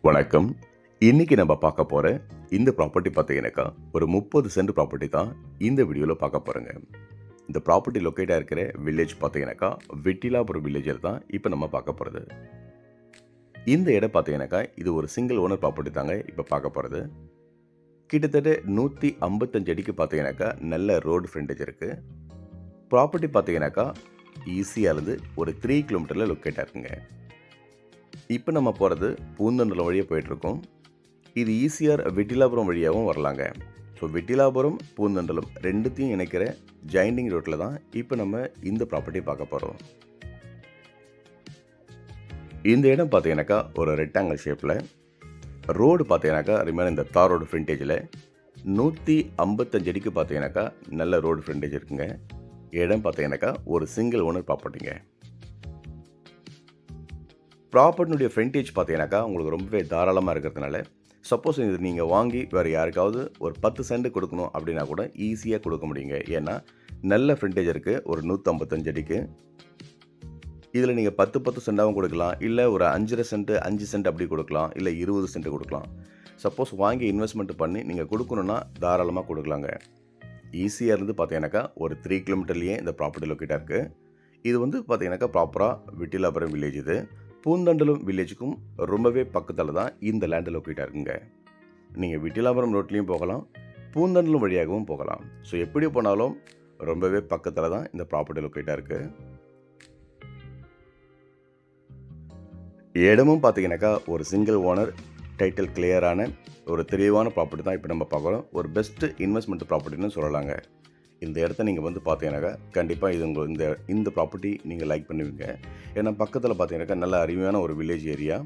வணக்கம். இன்னைக்கு நம்ம பார்க்க போற இந்த ப்ராப்பர்ட்டி பார்த்தீங்கன்னாக்கா, ஒரு 30 சென்ட் ப்ராப்பர்ட்டி தான் இந்த வீடியோல பார்க்க போறோங்க. இந்த ப்ராப்பர்ட்டி லொக்கேட் ஆயிருக்கிற வில்லேஜ் பார்த்தீங்கன்னாக்கா, விட்டிலாபுரம் வில்லேஜில தான் இப்ப நம்ம பார்க்க போறது. இந்த இடம் பார்த்தீங்கன்னாக்கா, இது ஒரு சிங்கிள் ஓனர் ப்ராப்பர்ட்டி தாங்க இப்ப பார்க்க போறது. கிட்டத்தட்ட 155 அடிக்கு பார்த்தீங்கன்னாக்கா, நல்ல ரோடு ஃப்ரண்டேஜ் இருக்கு. ப்ராப்பர்ட்டி பார்த்தீங்கன்னாக்கா, ஈஸியா இருந்து ஒரு 3 கிலோமீட்டர்ல லொக்கேட் ஆயிருக்குங்க. இப்ப நம்ம போறது பூந்தண்டலம் வழியா போயிட்டுருக்கோம். இது ஈசிஆர் விட்டிலாபுரம் வழியாகவும் வரலாங்க. ஸோ விட்டிலாபுரம், பூந்தண்டலம் 2த்தையும் இணைக்கிற ஜாயிண்டிங் ரோட்டில் தான் இப்போ நம்ம இந்த ப்ராப்பர்ட்டி பார்க்க போகிறோம். இந்த இடம் பார்த்தீங்கன்னாக்கா ஒரு ரெக்டாங்கிள் ஷேப்பில், ரோடு பார்த்தீங்கன்னாக்கா அருமையான இந்த தார் ரோடு ஃப்ரண்டேஜில் 155 அடிக்கு பார்த்தீங்கன்னாக்கா நல்ல ரோடு ஃப்ரண்டேஜ் இருக்குங்க. இடம் பார்த்தீங்கன்னாக்கா ஒரு சிங்கிள் ஓனர் ப்ராப்பர்ட்டிங்க. ப்ராப்பர்ட்டினுடைய ஃப்ரண்டேஜ் பார்த்தீங்கன்னாக்கா உங்களுக்கு ரொம்பவே தாராளமாக இருக்கிறதுனால, சப்போஸ் இது நீங்கள் வாங்கி வேறு யாருக்காவது ஒரு 10 சென்ட் கொடுக்கணும் அப்படின்னா கூட ஈஸியாக கொடுக்க முடியுங்க. ஏன்னா நல்ல ஃப்ரண்டேஜ் இருக்குது ஒரு 155 அடிக்கு. இதில் நீங்கள் 10 சென்டாகவும் கொடுக்கலாம், இல்லை ஒரு 5.5 சென்ட் 5 சென்ட் அப்படி கொடுக்கலாம், இல்லை 20 சென்ட் கொடுக்கலாம். சப்போஸ் வாங்கி இன்வெஸ்ட்மெண்ட் பண்ணி நீங்கள் கொடுக்கணுன்னா தாராளமாக கொடுக்கலாங்க. ஈஸியாக இருந்து பார்த்தீங்கன்னாக்கா ஒரு 3 கிலோமீட்டர்லேயே இந்த ப்ராப்பர்ட்டி லொக்கேட்டாக இருக்குது. இது வந்து பார்த்தீங்கன்னாக்கா ப்ராப்பராக விட்டிலாபுரம் வில்லேஜ் இது. பூந்தண்டலம் வில்லேஜுக்கும் ரொம்பவே பக்கத்தில் தான் இந்த லேண்டு லொக்கேட்டாக இருக்குங்க. நீங்கள் விட்டிலாபுரம் ரோட்லேயும் போகலாம், பூந்தண்டலம் வழியாகவும் போகலாம். ஸோ எப்படி போனாலும் ரொம்பவே பக்கத்தில் தான் இந்த ப்ராப்பர்ட்டி லொக்கேட்டாக இருக்குது. இடமும் பார்த்தீங்கன்னாக்கா ஒரு சிங்கிள் ஓனர், டைட்டில் கிளியரான ஒரு தெளிவான ப்ராப்பர்ட்டி தான் இப்போ நம்ம பார்க்குறோம். ஒரு பெஸ்ட்டு இன்வெஸ்ட்மெண்ட் ப்ராப்பர்ட்டின்னு சொல்லலாங்க. இந்த இடத்த நீங்கள் வந்து பார்த்தீங்கன்னாக்கா கண்டிப்பாக இது இந்த ப்ராப்பர்ட்டி நீங்கள் லைக் பண்ணுவீங்க. ஏன்னா பக்கத்தில் பார்த்தீங்கன்னாக்கா நல்ல அருமையான ஒரு வில்லேஜ் ஏரியா.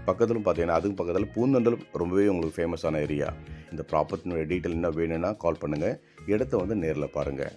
பக்கத்திலும் பார்த்தீங்கன்னா அதுக்கு பக்கத்தில் பூந்தண்டலம் ரொம்பவே உங்களுக்கு ஃபேமஸான ஏரியா. இந்த ப்ராப்பர்ட்டினுடைய டீட்டெயில் என்ன வேணும்னா கால் பண்ணுங்கள். இடத்த வந்து நேரில் பாருங்கள்.